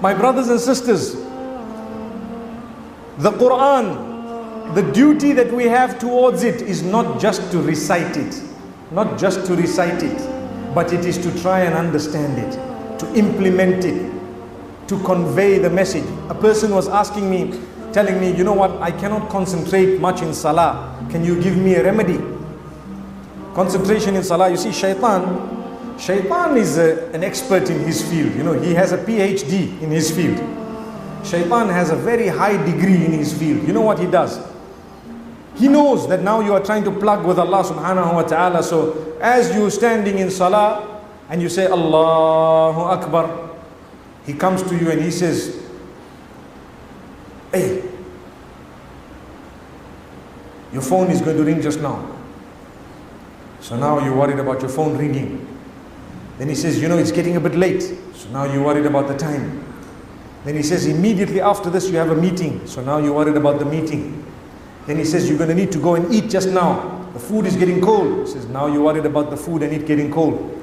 My brothers and sisters, the Quran, the duty that we have towards it is not just to recite it, not just to recite it, but it is to try and understand it, to implement it, to convey the message. A person was asking me, telling me, you know what, I cannot concentrate much in Salah. Can you give me a remedy? Concentration in Salah, you see, Shaitan is an expert in his field. You know, he has a PhD in his field. Shaitan has a very high degree in his field. You know what he does? He knows that now you are trying to plug with Allah subhanahu wa ta'ala. So as you're standing in Salah and you say Allahu Akbar, he comes to you and he says, hey, your phone is going to ring just now. So now you're worried about your phone ringing. Then he says, you know, it's getting a bit late. So now you're worried about the time. Then he says, immediately after this you have a meeting. So now you're worried about the meeting. Then he says, you're going to need to go and eat just now. The food is getting cold. He says, now you're worried about the food and it getting cold.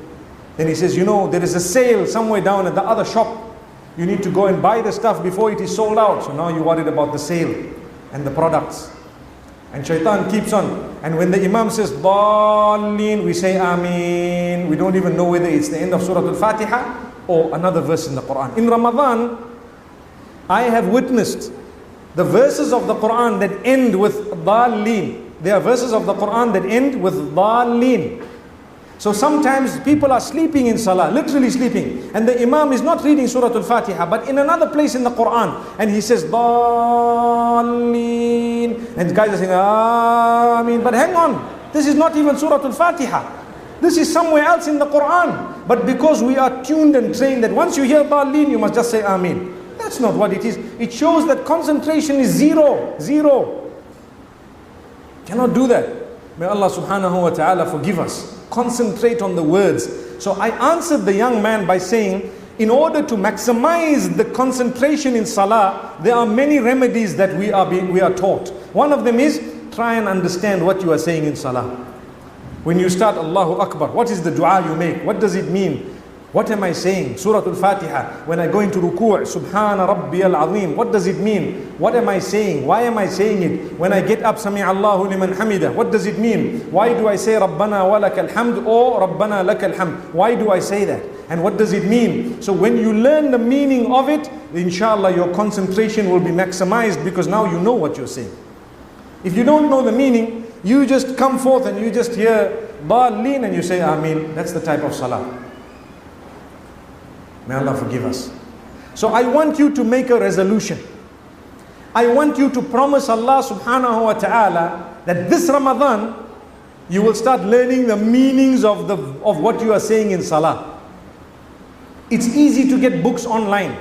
Then he says, you know, there is a sale somewhere down at the other shop. You need to go and buy the stuff before it is sold out. So now you're worried about the sale and the products. And Shaitan keeps on. And when the Imam says, Dallin, we say Ameen. We don't even know whether it's the end of Surah Al-Fatiha or another verse in the Quran. In Ramadan, I have witnessed the verses of the Quran that end with Dallin. There are verses of the Quran that end with Dallin. So sometimes people are sleeping in Salah, literally sleeping. And the Imam is not reading Surah Al-Fatiha, but in another place in the Quran. And he says, Dallin. And guys are saying, Ameen. But hang on, this is not even Surah Al-Fatiha. This is somewhere else in the Quran. But because we are tuned and trained that once you hear Dallin, you must just say Ameen. That's not what it is. It shows that concentration is zero. Cannot do that. May Allah subhanahu wa ta'ala forgive us. Concentrate on the words. So I answered the young man by saying, in order to maximize the concentration in Salah, there are many remedies that we are taught. One of them is, try and understand what you are saying in Salah. When you start Allahu Akbar, what is the dua you make? What does it mean? What am I saying? Surah Al-Fatiha. When I go into ruku', Subhana Rabbi Al-Azim. What does it mean? What am I saying? Why am I saying it? When I get up, Sami Allahu liman hamida. What does it mean? Why do I say Rabbana wa lakal hamd or Rabbana lakal hamd? Why do I say that? And what does it mean? So when you learn the meaning of it, inshallah your concentration will be maximized because now you know what you're saying. If you don't know the meaning, you just come forth and you just hear Dallin and you say Ameen. That's the type of Salah. May Allah forgive us. So I want you to make a resolution. I want you to promise Allah subhanahu wa ta'ala that this Ramadan, you will start learning the meanings of what you are saying in Salah. It's easy to get books online.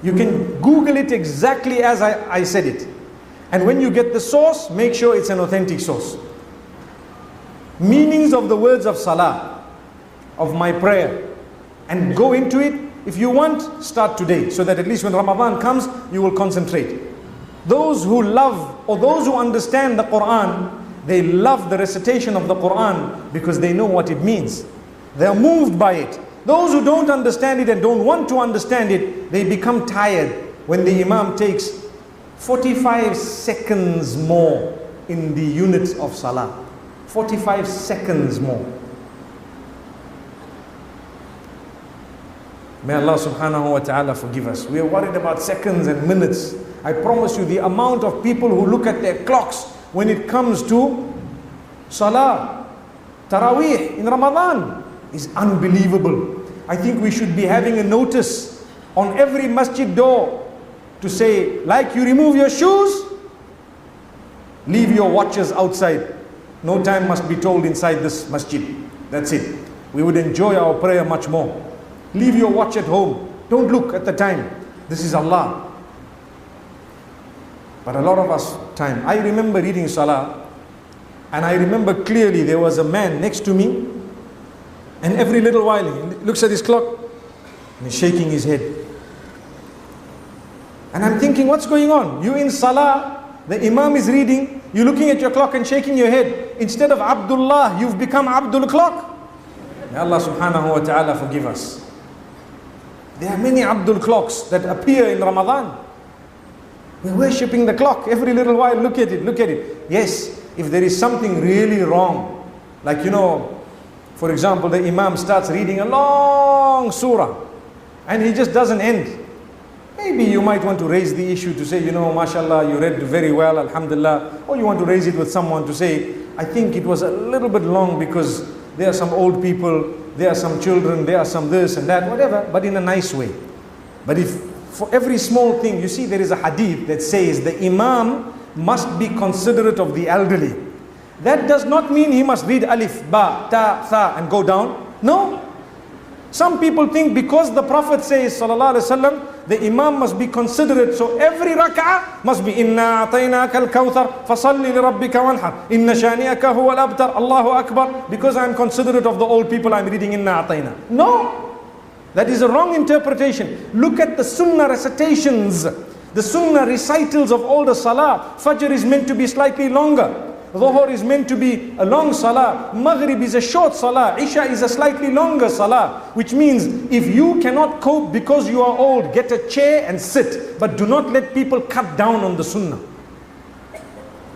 You can Google it exactly as I said it. And when you get the source, make sure it's an authentic source. Meanings of the words of Salah, of my prayer. And go into it. If you want, start today, so that at least when Ramadan comes, you will concentrate. Those who love or those who understand the Quran, they love the recitation of the Quran because they know what it means. They are moved by it. Those who don't understand it and don't want to understand it, they become tired when the Imam takes 45 seconds more in the units of Salah. 45 seconds more. May Allah subhanahu wa ta'ala forgive us. We are worried about seconds and minutes. I promise you the amount of people who look at their clocks when it comes to Salah, Taraweeh in Ramadan is unbelievable. I think we should be having a notice on every masjid door to say, like you remove your shoes, leave your watches outside. No time must be told inside this masjid. That's it. We would enjoy our prayer much more. Leave your watch at home. Don't look at the time. This is Allah. But a lot of us time. I remember reading Salah, and I remember clearly there was a man next to me, and every little while he looks at his clock and he's shaking his head. And I'm thinking, what's going on? You in Salah, the Imam is reading, you're looking at your clock and shaking your head. Instead of Abdullah, you've become Abdul Clock. May Allah subhanahu wa ta'ala forgive us. There are many Abdul clocks that appear in Ramadan. We're worshipping the clock every little while. Look at it, look at it. Yes, if there is something really wrong, like for example, the Imam starts reading a long surah and he just doesn't end. Maybe you might want to raise the issue to say, mashallah, you read very well, alhamdulillah. Or you want to raise it with someone to say, I think it was a little bit long because there are some old people, there are some children, there are some this and that, whatever, but in a nice way. But if for every small thing, you see there is a hadith that says the Imam must be considerate of the elderly. That does not mean he must read alif, ba, ta, tha and go down. No. Some people think because the Prophet says, sallallahu alaihi wasallam, the Imam must be considerate, so every rak'ah must be inna a'tainaka al-kawthar fasalli li rabbika wanhar inna shani'aka huwa al-abtar Allahu akbar, because I am considerate of the old people I'm reading inna a'taina. No, that is a wrong interpretation. Look at the sunnah recitations, the sunnah recitals of all the salah. Fajr is meant to be slightly longer, Dhuhr is meant to be a long salah, Maghrib is a short salah, Isha is a slightly longer salah. Which means if you cannot cope because you are old, get a chair and sit, but do not let people cut down on the sunnah.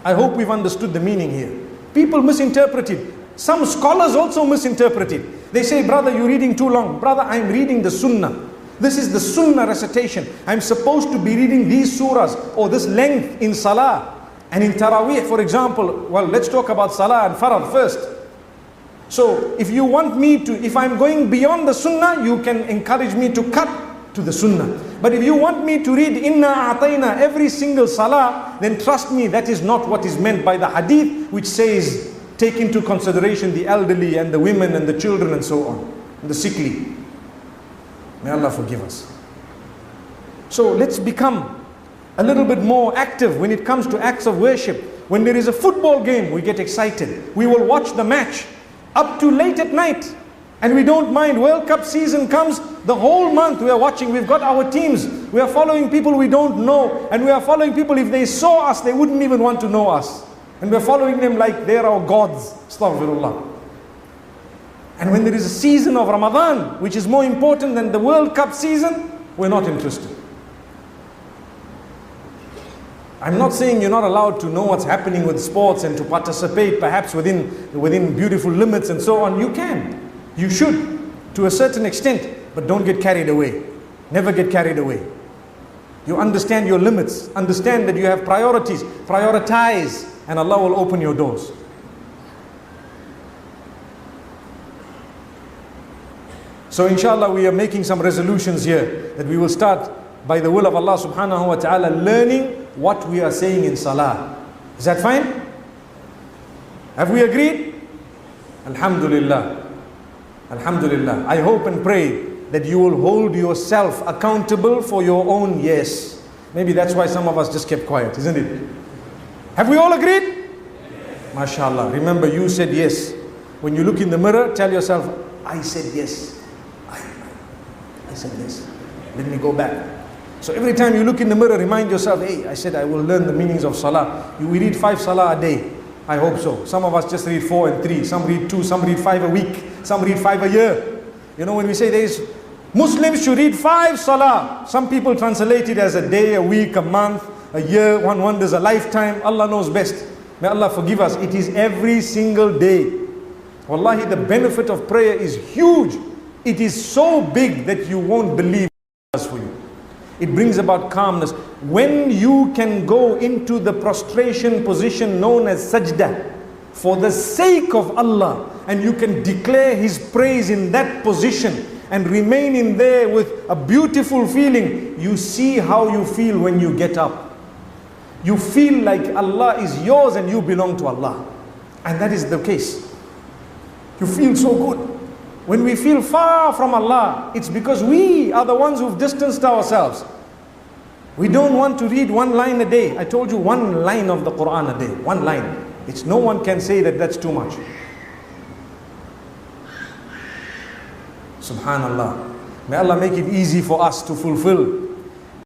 I hope we've understood the meaning here. People misinterpret it. Some scholars also misinterpret it. They say, brother, you're reading too long. Brother, I'm reading the sunnah. This is the sunnah recitation. I'm supposed to be reading these surahs or this length in salah. And in Taraweeh, for example, well, let's talk about Salah and Farad first. So, if you want me to, if I'm going beyond the Sunnah, you can encourage me to cut to the Sunnah. But if you want me to read Inna A'tayna every single Salah, then trust me, that is not what is meant by the Hadith, which says, take into consideration the elderly and the women and the children and so on, and the sickly. May Allah forgive us. So, let's become a little bit more active when it comes to acts of worship. When there is a football game, we get excited. We will watch the match up to late at night. And we don't mind. World Cup season comes, the whole month we are watching. We've got our teams. We are following people we don't know. And we are following people, if they saw us, they wouldn't even want to know us. And we're following them like they're our gods. Astaghfirullah. And when there is a season of Ramadan, which is more important than the World Cup season, we're not interested. I'm not saying you're not allowed to know what's happening with sports and to participate perhaps within beautiful limits and so on. You can. You should to a certain extent, but don't get carried away. Never get carried away. You understand your limits. Understand that you have priorities. Prioritize and Allah will open your doors. So inshallah we are making some resolutions here that we will start by the will of Allah subhanahu wa ta'ala learning what we are saying in salah. Is that fine? Have we agreed? Alhamdulillah. Alhamdulillah. I hope and pray that you will hold yourself accountable for your own yes. Maybe that's why some of us just kept quiet, isn't it? Have we all agreed? Yes. MashaAllah. Remember, you said yes. When you look in the mirror, tell yourself, I said yes. I said yes. Let me go back. So every time you look in the mirror, remind yourself, hey, I said I will learn the meanings of salah. We read 5 salah a day. I hope so. Some of us just read 4 and 3. Some read 2. Some read 5 a week. Some read 5 a year. When we say there is Muslims should read 5 salah. Some people translate it as a day, a week, a month, a year. One wonders a lifetime. Allah knows best. May Allah forgive us. It is every single day. Wallahi, the benefit of prayer is huge. It is so big that you won't believe it does for you. It brings about calmness. When you can go into the prostration position known as sajda for the sake of Allah, and you can declare His praise in that position and remain in there with a beautiful feeling, you see how you feel when you get up. You feel like Allah is yours and you belong to Allah. And that is the case. You feel so good. When we feel far from Allah, it's because we are the ones who've distanced ourselves. We don't want to read 1 line a day. I told you 1 line of the Quran a day. 1 line. No one can say that that's too much. Subhanallah. May Allah make it easy for us to fulfill